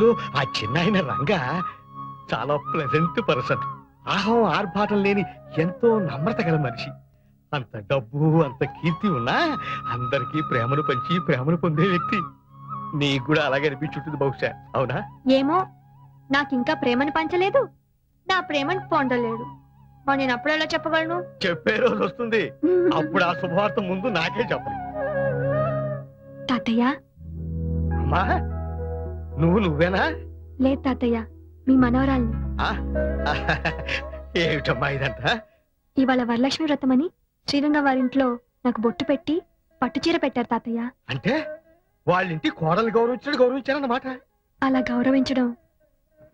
అందులో ఆ చిన్న రంగా చాలా ప్లెజెంట్ పర్సన్. ఆహం ఆర్భాటం లేని ఎంతో నమ్రత గల మనిషి. అంత డబ్బు అంత కీర్తి ఉన్నా అందరికీ ప్రేమను పంచి ప్రేమను పొందే వ్యక్తి. నీకు కూడా అలాగే అనిపించుంటుంది బహుశా, అవునా? ఏమో, నాకింకా ప్రేమను పంచలేదు, నా ప్రేమను పొందలేడు. మరి నేను అప్పుడు ఎలా చెప్పగలను? చెప్పే రోజు వస్తుంది, అప్పుడు ఆ శుభవార్త ముందు నాకే చెప్పాలి. తాతయ్య. అమ్మా, నువ్వేనా? లేదు తాతయ్య, మీ మనవరాల్ని. ఏమిటమ్మా ఇదంతా? ఇవాళ వరలక్ష్మి వ్రతమని శ్రీరంగం వారింట్లో నాకు బొట్టు పెట్టి పట్టుచీర పెట్టారు తాతయ్య. అంటే వాళ్ళింటి కోడలు గౌరవించారన్నమాట. అలా గౌరవించడం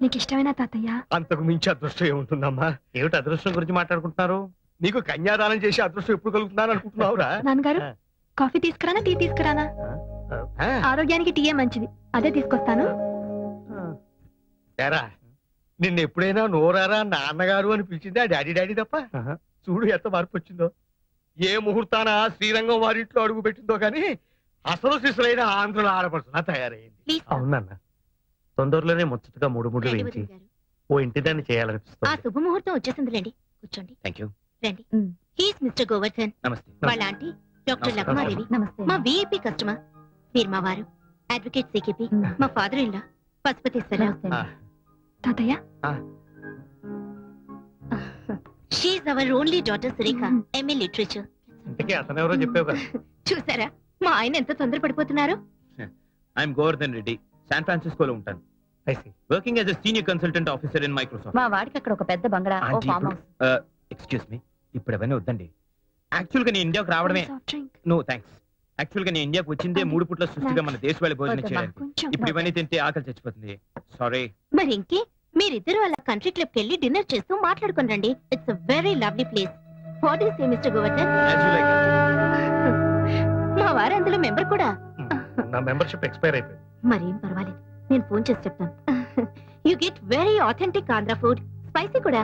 నీకు ఇష్టమేనా తాతయ్య? అంతకు మించి అదృష్టం ఏముంటుందమ్మా? ఏమిటి అదృష్టం గురించి మాట్లాడుకుంటున్నారు? నీకు కన్యాదానం చేసి అదృష్టం ఎప్పుడు కలుగుతున్నాను అనుకుంటున్నావురా? నాన్నగారు, కాఫీ తీసుకురానా టీ తీసుకురానా? ఆరోగ్యానికి టీయే మంచిది, అదే తీసుకొస్తాను. ఏరా, నిన్న ఎప్పుడైనా నోరారా నాన్నగారు అని పిలిచింది ఆ డాడీ డాడీ తప్ప? చూడు ఎంత మార్పు వచ్చిందో. ఏ ముహూర్తాన శ్రీరంగం వారింట్లో అడుగు పెట్టిందో కానీ అసలు శిశులైన ఆంధ్రుల ఆడపడుతున్నా తయారైంది. అవునన్నా, తొందరలోనే ముచ్చటగా 3 ముళ్ళు వేయించి ఓ ఇంటి దాన్ని చేయాలనిపిస్తుంది. ఆ శుభముహూర్తం వచ్చేసిందిలేండి, కూర్చోండి. Thank you. రండి. He's mister Govardhan. నమస్తే. వాళ్ళ ఆంటీ డాక్టర్ లక్మాదేవి. మా విఐపి కస్టమర్. మీరు మా వారు అడ్వకేట్ సికేపి. మా ఫాదర్ ఇన్ లా పశుపతీశ్వరరావు. తాతయ్య, she's our only daughter Surekha, MA literature. ఇంతకీ అతను ఎవరో చెప్పావు కదా? చూసారా మా ఆయన ఎంత తొందరపడిపోతున్నారు? ఐఎమ్ గోవర్ధన్ రెడ్డి, శాన్ ఫ్రాన్సిస్కోలో ఉంటాను. Working as a senior consultant officer in Microsoft. మా వాడికి అక్కడ ఒక పెద్ద బంగళా, ఓ ఫామ్ హౌస్. ఎక్స్క్యూజ్ మీ, ఇప్పుడు అవన్నీ వద్దండి. యాక్చువల్ గా నేను ఇండియాకు రావడమే. No thanks. యాక్చువల్ గా నేను ఇండియాకు వచ్చిందే 3 పూట్ల సృష్టిగా మన దేశ వాళ్ళ భోజనం చేయడానికి. ఇప్పుడు ఇవన్నీ తింటే ఆకలి చచ్చిపోతుంది. సారీ. మరి ఇంకే, మీరిద్దరు అలా కంట్రీ క్లబ్ కెళ్ళి డిన్నర్ చేస్తూ మాట్లాడుకుని రండి. It's a very lovely place. What is say mister Govardhan? As you like. మా వారు అందులో మెంబర్ కూడా. నా మెంబర్షిప్ ఎక్స్పైర్ అయిపోయింది. మరేం పర్వాలేదు, నేను ఫోన్ చేసి చెప్తాను. You get very authentic Andhra food, spicy కూడా.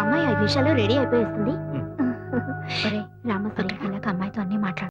అమ్మాయి 5 నిమిషాల్లో రెడీ అయిపోయి వస్తుంది. రామసరి ఇలాగ అమ్మాయితో అన్ని మాట్లాడు.